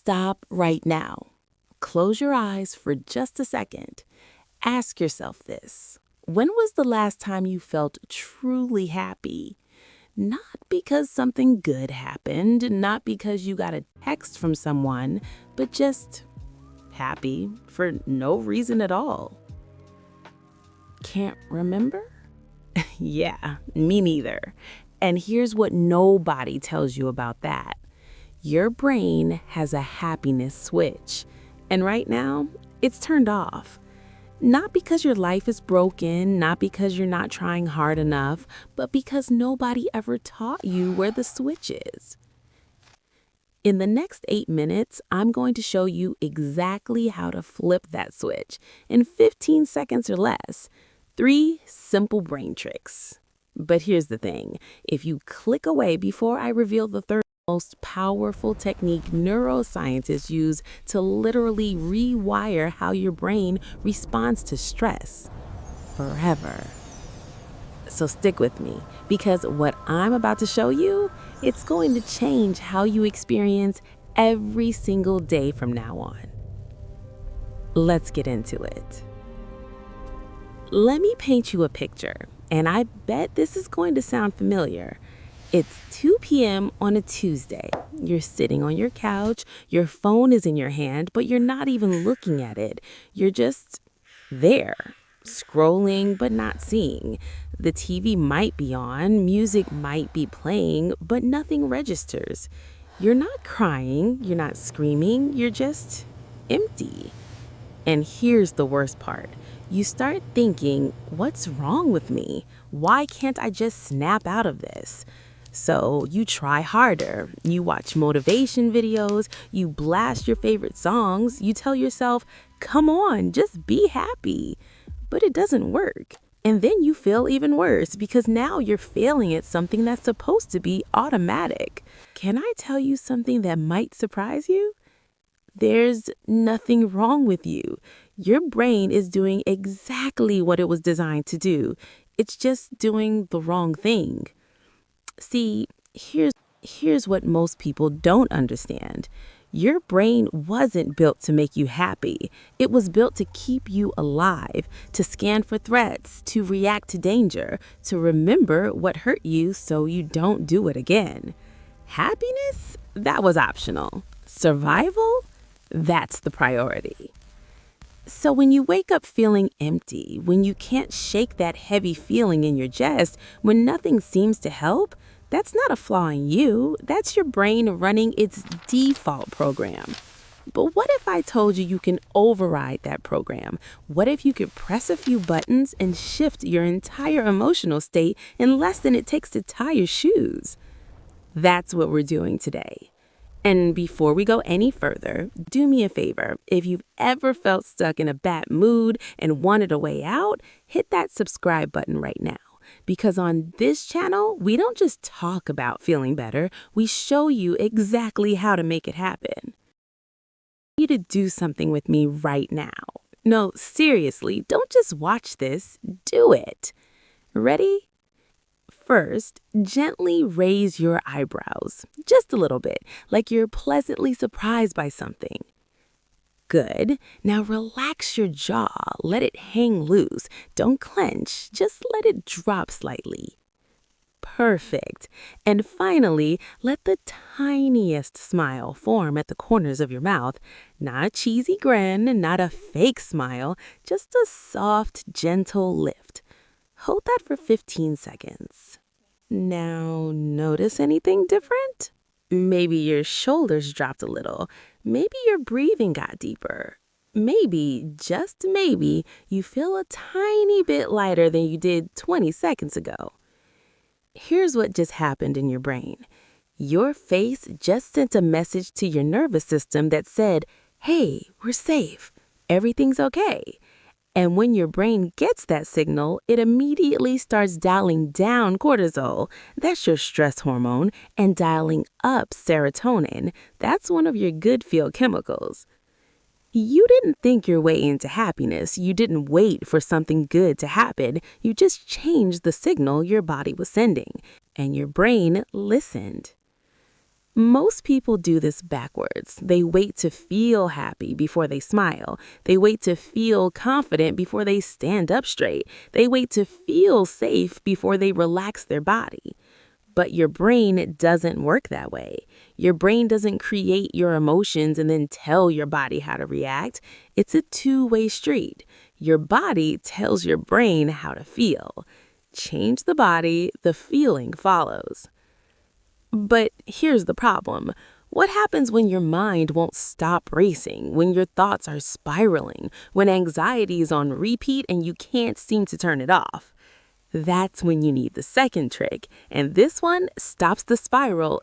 stop right now. Close your eyes for just a second. Ask yourself this. When was the last time you felt truly happy? Not because something good happened, not because you got a text from someone, but just happy for no reason at all. Can't remember? Yeah, me neither. And here's what nobody tells you about that. Your brain has a happiness switch, and right now, it's turned off. Not because your life is broken, not because you're not trying hard enough, but because nobody ever taught you where the switch is. In the next 8 minutes, I'm going to show you exactly how to flip that switch in 15 seconds or less. 3 simple brain tricks. But here's the thing. If you click away before I reveal the third most powerful technique neuroscientists use to literally rewire how your brain responds to stress forever. So stick with me, because what I'm about to show you, it's going to change how you experience every single day from now on. Let's get into it. Let me paint you a picture, and I bet this is going to sound familiar. It's 2 p.m. on a Tuesday. You're sitting on your couch, your phone is in your hand, but you're not even looking at it. You're just there, scrolling but not seeing. The TV might be on, music might be playing, but nothing registers. You're not crying, you're not screaming, you're just empty. And here's the worst part. You start thinking, what's wrong with me? Why can't I just snap out of this? So you try harder. You watch motivation videos, you blast your favorite songs, you tell yourself, come on, just be happy. But it doesn't work. And then you feel even worse because now you're failing at something that's supposed to be automatic. Can I tell you something that might surprise you? There's nothing wrong with you. Your brain is doing exactly what it was designed to do. It's just doing the wrong thing. See, here's what most people don't understand. Your brain wasn't built to make you happy. It was built to keep you alive, to scan for threats, to react to danger, to remember what hurt you so you don't do it again. Happiness? That was optional. Survival? That's the priority. So when you wake up feeling empty, when you can't shake that heavy feeling in your chest, when nothing seems to help, that's not a flaw in you. That's your brain running its default program. But what if I told you you can override that program? What if you could press a few buttons and shift your entire emotional state in less than it takes to tie your shoes? That's what we're doing today. And before we go any further, do me a favor. If you've ever felt stuck in a bad mood and wanted a way out, hit that subscribe button right now. Because on this channel, we don't just talk about feeling better, we show you exactly how to make it happen. I want you to do something with me right now. No, seriously, don't just watch this, do it. Ready? First, gently raise your eyebrows, just a little bit, like you're pleasantly surprised by something. Good. Now relax your jaw, let it hang loose. Don't clench, just let it drop slightly. Perfect. And finally, let the tiniest smile form at the corners of your mouth. Not a cheesy grin, not a fake smile, just a soft, gentle lift. Hold that for 15 seconds. Now, notice anything different? Maybe your shoulders dropped a little. Maybe your breathing got deeper. Maybe, just maybe, you feel a tiny bit lighter than you did 20 seconds ago. Here's what just happened in your brain. Your face just sent a message to your nervous system that said, hey, we're safe. Everything's okay. And when your brain gets that signal, it immediately starts dialing down cortisol, that's your stress hormone, and dialing up serotonin, that's one of your good feel chemicals. You didn't think your way into happiness. You didn't wait for something good to happen. You just changed the signal your body was sending, and your brain listened. Most people do this backwards. They wait to feel happy before they smile. They wait to feel confident before they stand up straight. They wait to feel safe before they relax their body. But your brain doesn't work that way. Your brain doesn't create your emotions and then tell your body how to react. It's a two-way street. Your body tells your brain how to feel. Change the body, the feeling follows. But here's the problem. What happens when your mind won't stop racing, when your thoughts are spiraling, when anxiety is on repeat and you can't seem to turn it off? That's when you need the second trick, and this one stops the spiral.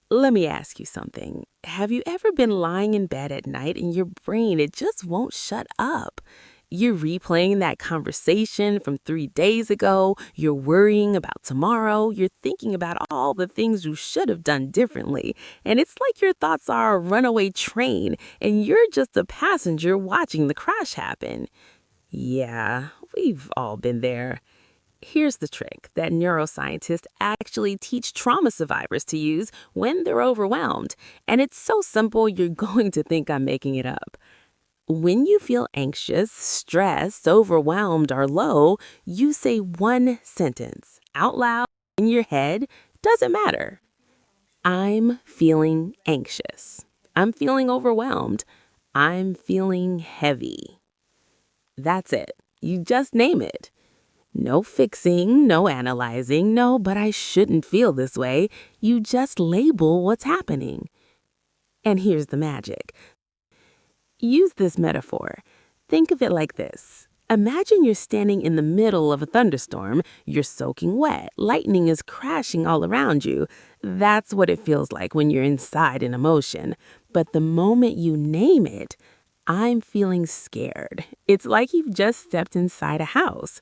Let me ask you something. Have you ever been lying in bed at night and your brain, it just won't shut up? You're replaying that conversation from 3 days ago. You're worrying about tomorrow. You're thinking about all the things you should have done differently. And it's like your thoughts are a runaway train and you're just a passenger watching the crash happen. Yeah, we've all been there. Here's the trick that neuroscientists actually teach trauma survivors to use when they're overwhelmed. And it's so simple, you're going to think I'm making it up. When you feel anxious, stressed, overwhelmed, or low, you say one sentence out loud in your head. Doesn't matter. I'm feeling anxious. I'm feeling overwhelmed. I'm feeling heavy. That's it. You just name it. No fixing, no analyzing, no, but I shouldn't feel this way. You just label what's happening. And here's the magic. Use this metaphor. Think of it like this. Imagine you're standing in the middle of a thunderstorm. You're soaking wet. Lightning is crashing all around you. That's what it feels like when you're inside an emotion. But the moment you name it, I'm feeling scared. It's like you've just stepped inside a house.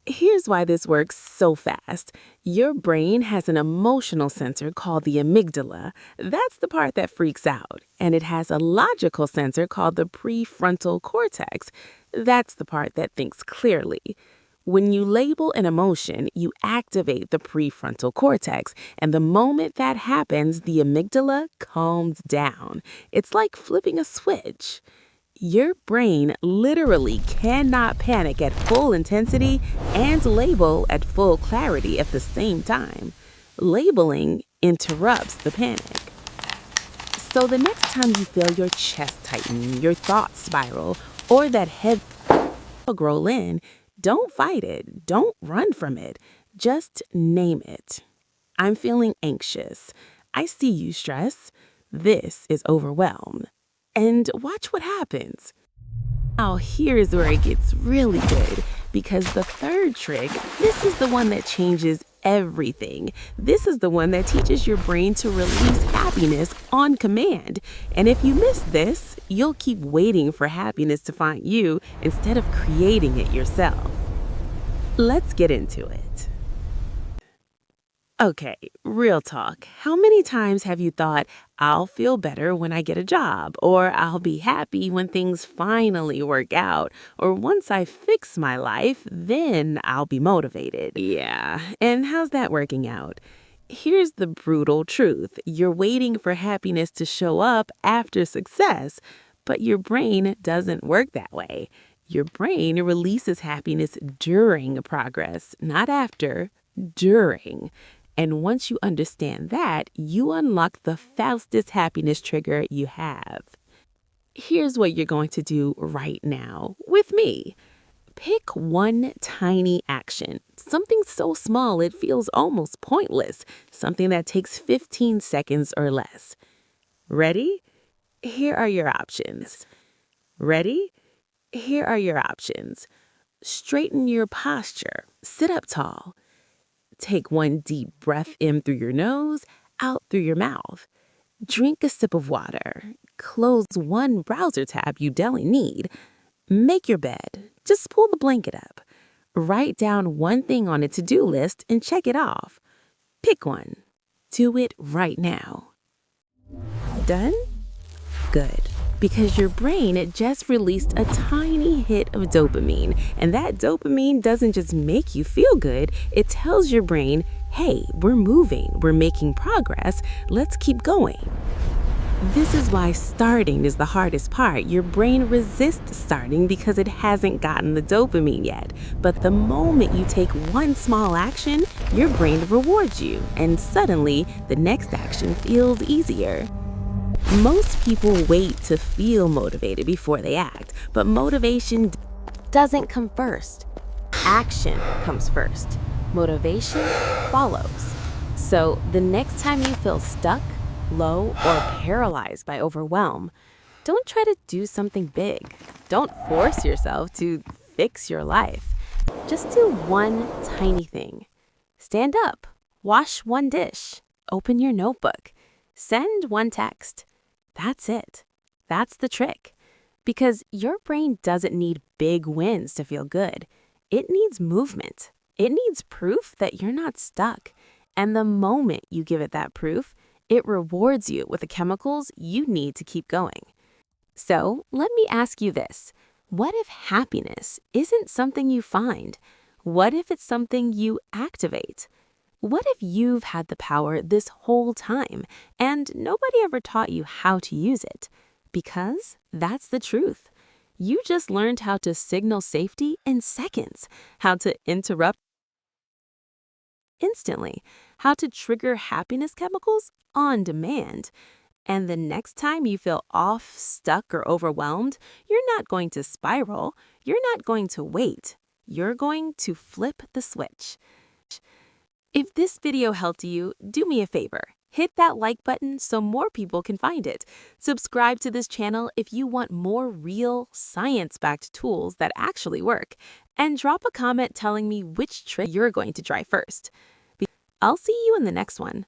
Here's why this works so fast. Your brain has an emotional center called the amygdala. That's the part that freaks out. And it has a logical center called the prefrontal cortex. That's the part that thinks clearly. When you label an emotion, you activate the prefrontal cortex. And the moment that happens, the amygdala calms down. It's like flipping a switch. Your brain literally cannot panic at full intensity and label at full clarity at the same time. Labeling interrupts the panic. So the next time you feel your chest tighten, your thoughts spiral, or that head grow in, don't fight it. Don't run from it. Just name it. I'm feeling anxious. I see you stress. This is overwhelmed. And watch what happens. Now, here's where it gets really good, because the third trick, this is the one that changes everything. This is the one that teaches your brain to release happiness on command. And if you miss this, you'll keep waiting for happiness to find you instead of creating it yourself. Let's get into it. Okay, real talk. How many times have you thought, I'll feel better when I get a job, or I'll be happy when things finally work out, or once I fix my life, then I'll be motivated? Yeah, and how's that working out? Here's the brutal truth. You're waiting for happiness to show up after success, but your brain doesn't work that way. Your brain releases happiness during progress, not after, during. And once you understand that, you unlock the fastest happiness trigger you have. Here's what you're going to do right now with me. Pick one tiny action, something so small it feels almost pointless, something that takes 15 seconds or less. Ready? Here are your options. Ready? Here are your options. Straighten your posture. Sit up tall. Take one deep breath in through your nose, out through your mouth. Drink a sip of water. Close one browser tab you don't need. Make your bed. Just pull the blanket up. Write down one thing on a to-do list and check it off. Pick one. Do it right now. Done? Good. Because your brain just released a tiny hit of dopamine, and that dopamine doesn't just make you feel good, it tells your brain, hey, we're moving, we're making progress, let's keep going. This is why starting is the hardest part. Your brain resists starting because it hasn't gotten the dopamine yet. But the moment you take one small action, your brain rewards you, and suddenly the next action feels easier. Most people wait to feel motivated before they act, but motivation doesn't come first. Action comes first. Motivation follows. So the next time you feel stuck, low, or paralyzed by overwhelm, don't try to do something big. Don't force yourself to fix your life. Just do one tiny thing. Stand up, wash one dish, open your notebook, send one text. That's it. That's the trick. Because your brain doesn't need big wins to feel good. It needs movement. It needs proof that you're not stuck. And the moment you give it that proof, it rewards you with the chemicals you need to keep going. So let me ask you this. What if happiness isn't something you find? What if it's something you activate? What if you've had the power this whole time and nobody ever taught you how to use it? Because that's the truth. You just learned how to signal safety in seconds, how to interrupt instantly, how to trigger happiness chemicals on demand. And the next time you feel off, stuck, or overwhelmed, you're not going to spiral. You're not going to wait. You're going to flip the switch. If this video helped you, do me a favor. Hit that like button so more people can find it. Subscribe to this channel if you want more real, science-backed tools that actually work. And drop a comment telling me which trick you're going to try first. I'll see you in the next one.